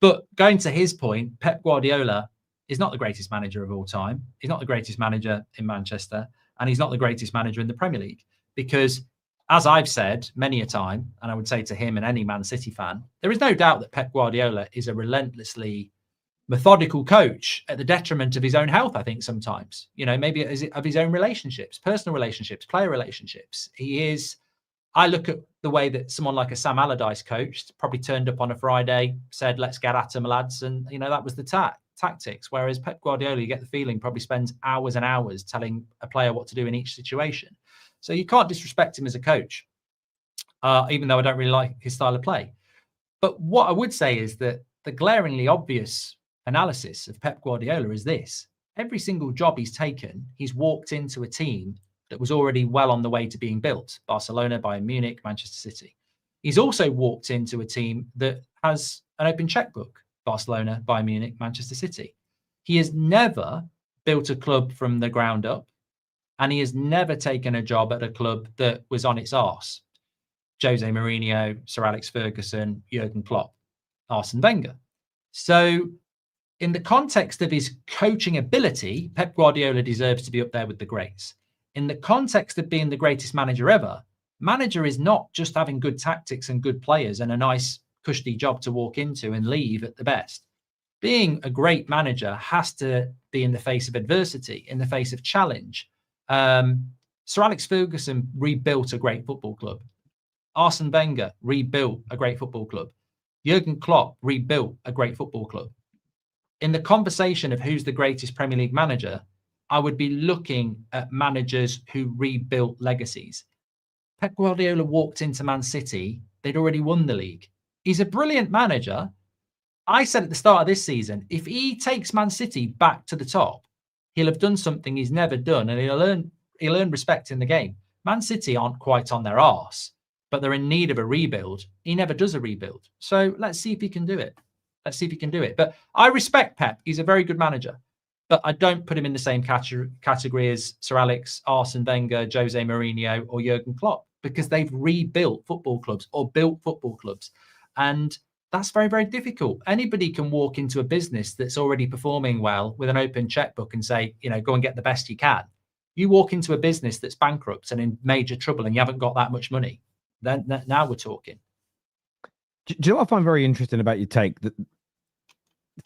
But going to his point, Pep Guardiola is not the greatest manager of all time. He's not the greatest manager in Manchester, and he's not the greatest manager in the Premier League. Because, as I've said many a time, and I would say to him and any Man City fan, there is no doubt that Pep Guardiola is a relentlessly methodical coach at the detriment of his own health, I think, sometimes. Maybe of his own relationships, personal relationships, player relationships. I look at the way that someone like a Sam Allardyce coached, probably turned up on a Friday, said, let's get at them, lads. And, that was the tactics. Whereas Pep Guardiola, you get the feeling, probably spends hours and hours telling a player what to do in each situation. So you can't disrespect him as a coach, even though I don't really like his style of play. But what I would say is that the glaringly obvious analysis of Pep Guardiola is this. Every single job he's taken, he's walked into a team that was already well on the way to being built. Barcelona, Bayern Munich, Manchester City. He's also walked into a team that has an open checkbook. Barcelona, Bayern Munich, Manchester City. He has never built a club from the ground up, and he has never taken a job at a club that was on its arse. Jose Mourinho, Sir Alex Ferguson, Jurgen Klopp, Arsene Wenger. So in the context of his coaching ability, Pep Guardiola deserves to be up there with the greats. In the context of being the greatest manager ever, manager is not just having good tactics and good players and a nice cushy job to walk into and leave at the best. Being a great manager has to be in the face of adversity, in the face of challenge. Sir Alex Ferguson rebuilt a great football club. Arsene Wenger rebuilt a great football club. Jurgen Klopp rebuilt a great football club. In the conversation of who's the greatest Premier League manager, I would be looking at managers who rebuilt legacies. Pep Guardiola walked into Man City, they'd already won the league. He's a brilliant manager. I said at the start of this season, if he takes Man City back to the top, he'll have done something he's never done, and he'll earn respect in the game. Man City aren't quite on their arse, but they're in need of a rebuild. He never does a rebuild. So let's see if he can do it. But I respect Pep. He's a very good manager. But I don't put him in the same category as Sir Alex, Arsene Wenger, Jose Mourinho, or Jurgen Klopp, because they've rebuilt football clubs or built football clubs. And that's very, very difficult. Anybody can walk into a business that's already performing well with an open checkbook and say, go and get the best you can. You walk into a business that's bankrupt and in major trouble and you haven't got that much money. Then now we're talking. Do you know what I find very interesting about your take? That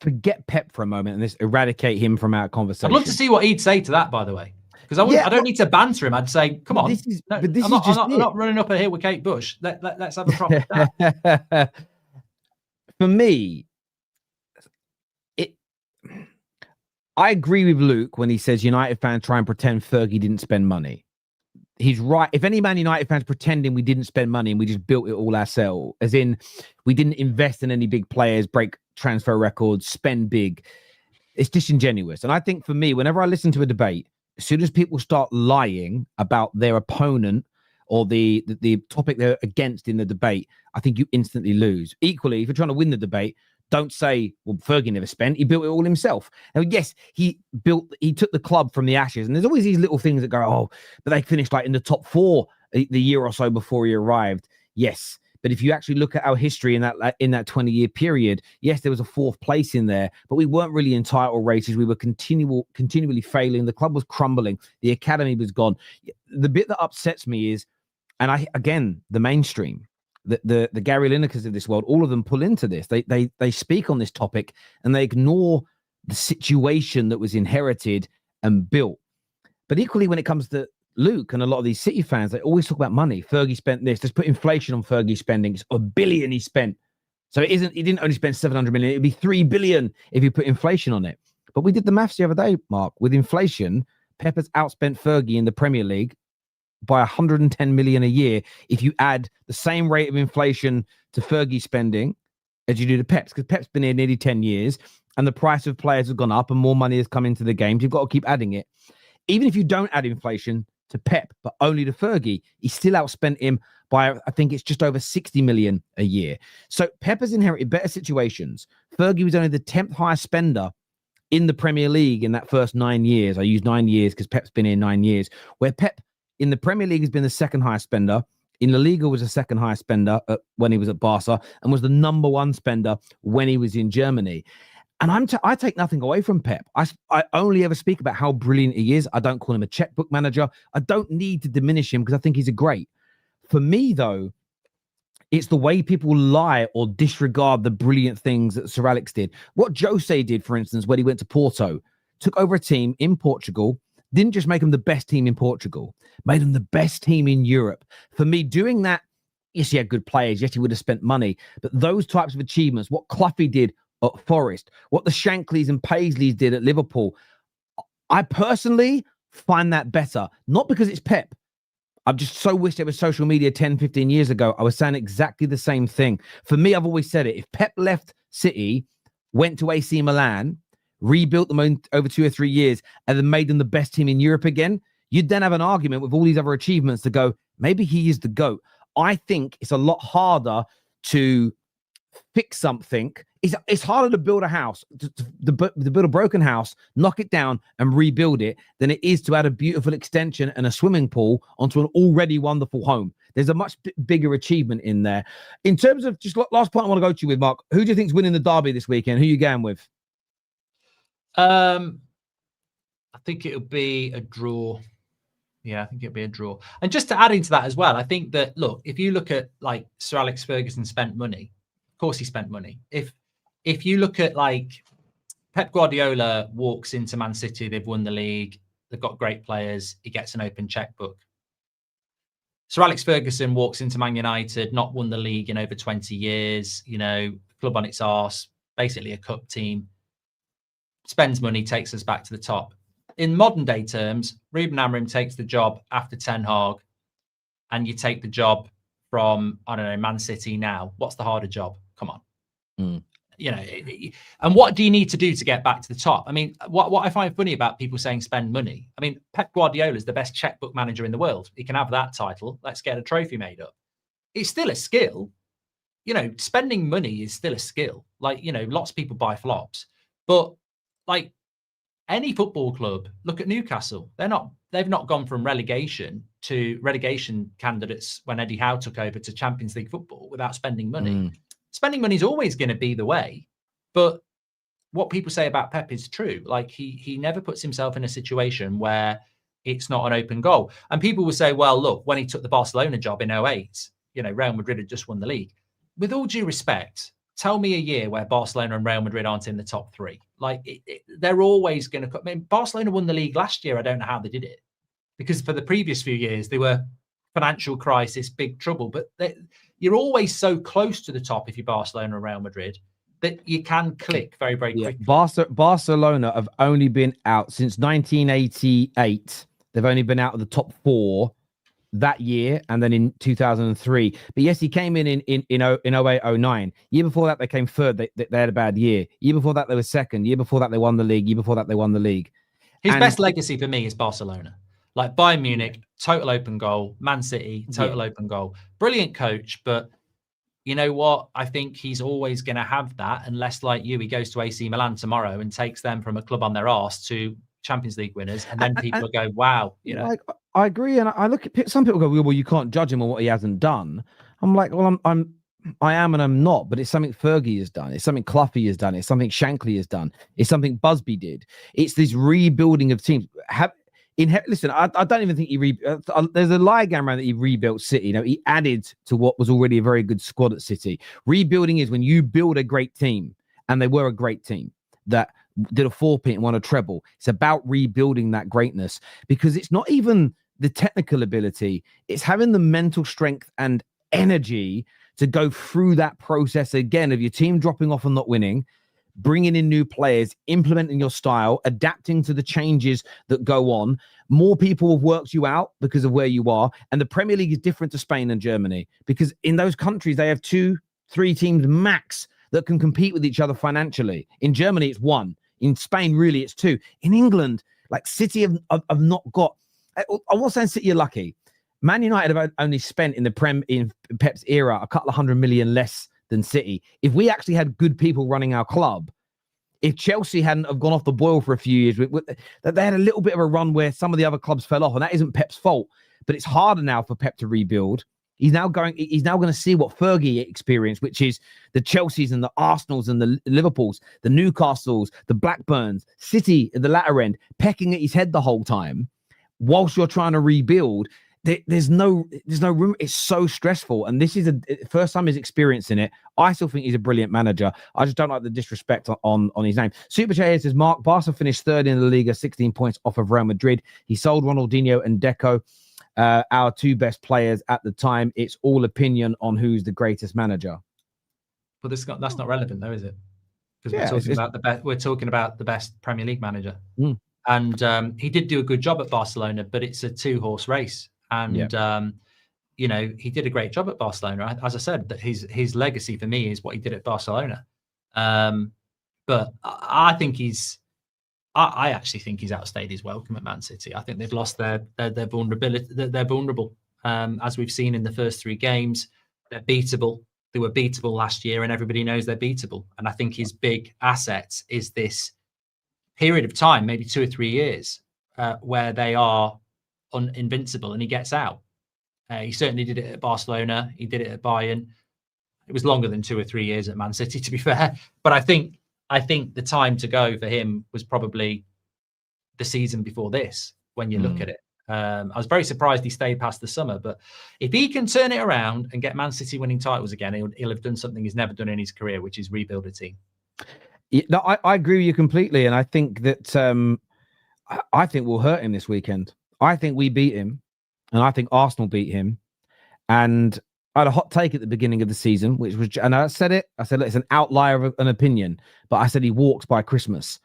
forget Pep for a moment and this eradicate him from our conversation. I'd love to see what he'd say to that, by the way, because I don't need to banter him. I'd say, come on, I'm not running up a hill with Kate Bush. Let's have a proper chat. For me, I agree with Luke when he says United fans try and pretend Fergie didn't spend money. He's right. If any Man United fans pretending we didn't spend money and we just built it all ourselves, as in we didn't invest in any big players, break transfer records, spend big, it's disingenuous. And I think for me, whenever I listen to a debate, as soon as people start lying about their opponent or the topic they're against in the debate, I think you instantly lose. Equally, if you're trying to win the debate, don't say, well, Fergie never spent. He built it all himself. Now, yes, he took the club from the ashes. And there's always these little things that go, oh, but they finished like in the top 4 the year or so before he arrived. Yes. But if you actually look at our history in that 20-year period, yes, there was a 4th place in there, but we weren't really in title races. We were continually failing. The club was crumbling. The academy was gone. The bit that upsets me is, and the mainstream, the Gary Linekers of this world, all of them pull into this. They speak on this topic and they ignore the situation that was inherited and built. But equally, when it comes to Luke and a lot of these City fans, they always talk about money. Fergie spent this. Let's put inflation on Fergie spending. It's $1 billion he spent. So he didn't only spend 700 million. It'd be 3 billion if you put inflation on it. But we did the maths the other day, Mark. With inflation, Pep has outspent Fergie in the Premier League by 110 million a year if you add the same rate of inflation to Fergie spending as you do to Pep's, because Pep's been here nearly 10 years and the price of players has gone up and more money has come into the games. You've got to keep adding it. Even if you don't add inflation to Pep, but only to Fergie, he still outspent him by, I think it's just over 60 million a year. So Pep has inherited better situations. Fergie was only the 10th highest spender in the Premier League in that first 9 years. I use 9 years because Pep's been here 9 years, where Pep in the Premier League has been the 2nd highest spender. In La Liga was the 2nd highest spender when he was at Barca and was the number 1 spender when he was in Germany. And I take nothing away from Pep. I only ever speak about how brilliant he is. I don't call him a checkbook manager. I don't need to diminish him because I think he's a great. For me, though, it's the way people lie or disregard the brilliant things that Sir Alex did. What Jose did, for instance, when he went to Porto, took over a team in Portugal, didn't just make them the best team in Portugal, made them the best team in Europe. For me, doing that, yes, he had good players. Yes, he would have spent money. But those types of achievements, what Cloughy did at Forest, what the Shankleys and Paisleys did at Liverpool, I personally find that better. Not because it's Pep. I just so wish there was social media 10, 15 years ago. I was saying exactly the same thing. For me, I've always said it. If Pep left City, went to AC Milan, rebuilt them over 2 or 3 years, and then made them the best team in Europe again, you'd then have an argument with all these other achievements to go, maybe he is the GOAT. I think it's a lot harder to fix something. It's harder to build a house, to build a broken house, knock it down and rebuild it, than it is to add a beautiful extension and a swimming pool onto an already wonderful home. There's a much bigger achievement in there. In terms of, just last point I want to go to you with, Mark, who do you think is winning the derby this weekend? Who are you going with? I think it'll be a draw. Yeah, I think it'll be a draw. And just to add into that as well, I think that, look, if you look at like Sir Alex Ferguson spent money, of course he spent money. If you look at like Pep Guardiola walks into Man City, they've won the league, they've got great players, he gets an open checkbook. Sir Alex Ferguson walks into Man United, not won the league in over 20 years, you know, club on its arse, basically a cup team, spends money, takes us back to the top. In modern day terms, Ruben Amorim takes the job after Ten Hag, and you take the job from, I don't know, Man City now. What's the harder job? Come on. You know, and what do you need to do to get back to the top? I mean, what I find funny about people saying spend money. I mean, Pep Guardiola is the best checkbook manager in the world. He can have that title. Let's get a trophy made up. It's still a skill. You know, spending money is still a skill. Like, you know, lots of people buy flops, but like any football club, look at Newcastle. They've not gone from relegation to relegation candidates when Eddie Howe took over to Champions League football without spending money. Spending money is always going to be the way, but what people say about Pep is true. Like he never puts himself in a situation where it's not an open goal. And people will say, well, look, when he took the Barcelona job in 2008, you know, Real Madrid had just won the league. With all due respect, tell me a year where Barcelona and Real Madrid aren't in the top three. Like they're always going to. I mean, Barcelona won the league last year. I don't know how they did it, because for the previous few years they were financial crisis, big trouble. But you're always so close to the top if you're Barcelona or Real Madrid that you can click very, very quickly. Barcelona have only been out since 1988. They've only been out of the top four that year, and then in 2003. But yes, he came in 08-09. Year before that, they came third. They had a bad year. Year before that, they were second. Year before that, they won the league. Year before that, they won the league. His best legacy for me is Barcelona. Like Bayern Munich, total open goal. Man City, total open goal. Brilliant coach, but you know what? I think he's always going to have that, unless, like you, he goes to AC Milan tomorrow and takes them from a club on their arse to Champions League winners, and then people go, wow, you know. I agree, and I look at some people go, well, you can't judge him on what he hasn't done. I'm like, well, I am and I'm not, but it's something Fergie has done. It's something Cloughy has done. It's something Shankly has done. It's something Busby did. It's this rebuilding of teams. Listen, I don't even think there's a lie going around that he rebuilt City. You know, he added to what was already a very good squad at City. Rebuilding is when you build a great team, and they were a great team that did a 4-peat and won a treble. It's about rebuilding that greatness, because it's not even the technical ability. It's having the mental strength and energy to go through that process again of your team dropping off and not winning, bringing in new players, implementing your style, adapting to the changes that go on. More people have worked you out because of where you are. And the Premier League is different to Spain and Germany, because in those countries, they have 2-3 teams max that can compete with each other financially. In Germany, it's 1. In Spain, really, it's 2. In England, like City have not got... I'm not saying City are lucky. Man United have only spent in Pep's era a couple of $100 million less than City. If we actually had good people running our club, if Chelsea hadn't have gone off the boil for a few years, they had a little bit of a run where some of the other clubs fell off, and that isn't Pep's fault. But it's harder now for Pep to rebuild. He's now going to see what Fergie experienced, which is the Chelseas and the Arsenals and the Liverpools, the Newcastles, the Blackburns, City at the latter end, pecking at his head the whole time, whilst you're trying to rebuild. There's no room. It's so stressful, and this is the first time he's experiencing it. I still think he's a brilliant manager. I just don't like the disrespect on his name. Super Chat says, Mark, Barca finished third in the Liga, 16 points off of Real Madrid. He sold Ronaldinho and Deco, our 2 best players at the time. It's all opinion on who's the greatest manager. But that's not relevant, though, is it? Because we're talking about the best Premier League manager, and he did do a good job at Barcelona, but it's a 2-horse race. And, you know, he did a great job at Barcelona. As I said, that his legacy for me is what he did at Barcelona. But I think he's I actually think he's outstayed his welcome at Man City. I think they've lost their vulnerability. They're vulnerable, as we've seen in the first 3 games. They're beatable. They were beatable last year, and everybody knows they're beatable. And I think his big asset is this period of time, maybe 2 or 3 years, where they are invincible, and he gets out. He certainly did it at Barcelona. He did it at Bayern. It was longer than 2 or 3 years at Man City, to be fair. But I think the time to go for him was probably the season before this, when you look at it. I was very surprised he stayed past the summer, but if he can turn it around and get Man City winning titles again, he'll have done something he's never done in his career, which is rebuild a team. Yeah, no, I agree with you completely, and I think that I think we'll hurt him this weekend. I think we beat him, and I think Arsenal beat him. And I had a hot take at the beginning of the season, which was, and I said it. I said, look, it's an outlier of an opinion, but I said he walks by Christmas.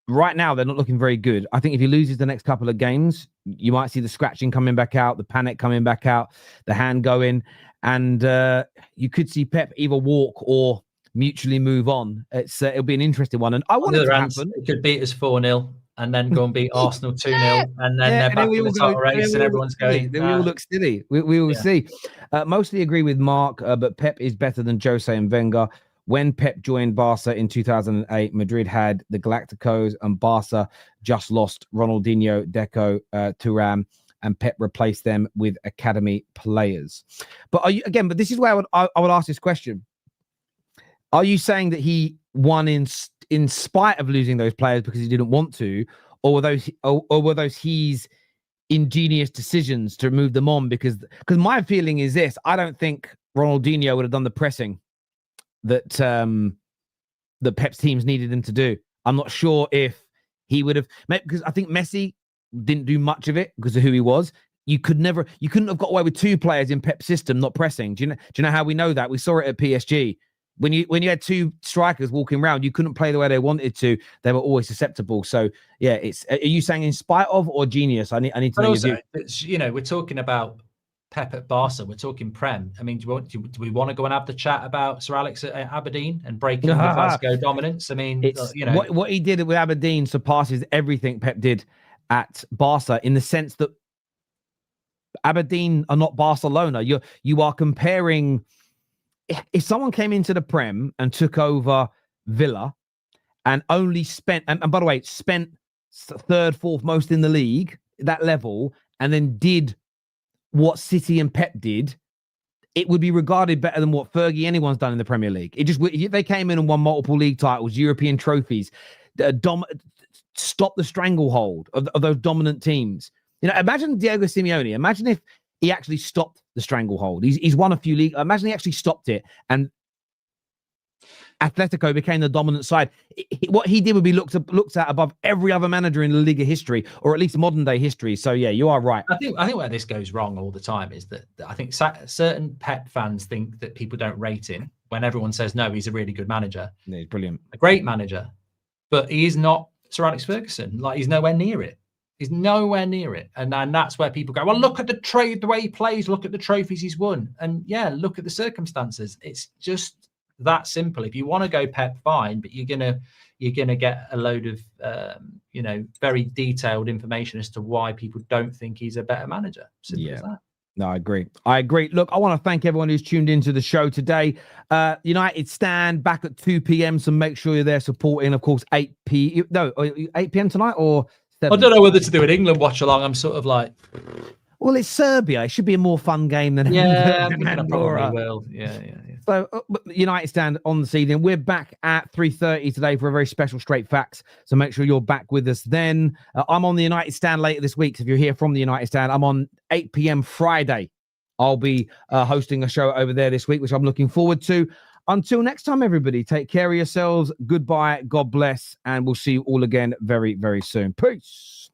Right now, they're not looking very good. I think if he loses the next couple of games, you might see the scratching coming back out, the panic coming back out, the hand going, and you could see Pep either walk or mutually move on. It'll be an interesting one, and I want it to happen. It could beat us 4-0. And then go and beat Arsenal 2-0, and then they're back in the title race, and everyone's going. Then we all look silly. We will see. Mostly agree with Mark, but Pep is better than Jose and Wenger. When Pep joined Barca in 2008, Madrid had the Galacticos, and Barca just lost Ronaldinho, Deco, Thuram, and Pep replaced them with academy players. But are you again? But this is where I would ask this question: are you saying that he won in spite of losing those players because he didn't want to, or were those his ingenious decisions to move them on? Because my feeling is this: I don't think Ronaldinho would have done the pressing that the Pep's teams needed him to do. I'm not sure if he would have, because I think Messi didn't do much of it because of who he was. You couldn't have got away with 2 players in Pep's system not pressing. Do you know how we know that? We saw it at PSG. When you had 2 strikers walking around, you couldn't play the way they wanted to. They were always susceptible. So yeah, are you saying in spite of or genius? I need to know your view. We're talking about Pep at Barca. We're talking Prem. I mean, do we want to go and have the chat about Sir Alex at Aberdeen and breaking the Glasgow dominance? I mean, what he did with Aberdeen surpasses everything Pep did at Barca, in the sense that Aberdeen are not Barcelona. You are comparing. If someone came into the Prem and took over Villa and only spent, and by the way, spent 3rd, 4th most in the league, that level, and then did what City and Pep did, it would be regarded better than what anyone's done in the Premier League. They came in and won multiple league titles, European trophies, stop the stranglehold of those dominant teams. Imagine Diego Simeone. Imagine if he actually stopped the stranglehold. He's won a few leagues. Imagine he actually stopped it, and Atletico became the dominant side. What he did would be looked at above every other manager in La Liga history, or at least modern day history. So yeah, you are right. I think where this goes wrong all the time is that I think certain Pep fans think that people don't rate him when everyone says no, he's a really good manager. Yeah, he's brilliant, a great manager, but he is not Sir Alex Ferguson. Like, he's nowhere near it. He's nowhere near it. And that's where people go, well, look at the way he plays, look at the trophies he's won. And yeah, look at the circumstances. It's just that simple. If you want to go Pep, fine, but you're gonna get a load of very detailed information as to why people don't think he's a better manager. Simple as that. No, I agree. Look, I want to thank everyone who's tuned into the show today. United Stand back at 2 p.m. So make sure you're there supporting. Of course, 8 p.m. tonight or 7? I don't know whether to do an England watch along. I'm sort of like, well, it's Serbia. It should be a more fun game than I probably will. Yeah. So United Stand on this evening. We're back at 3:30 today for a very special Straight Facts. So make sure you're back with us then. I'm on the United Stand later this week. So if you're here from the United Stand, I'm on 8 p.m. Friday. I'll be hosting a show over there this week, which I'm looking forward to. Until next time, everybody, take care of yourselves. Goodbye. God bless. And we'll see you all again very, very soon. Peace.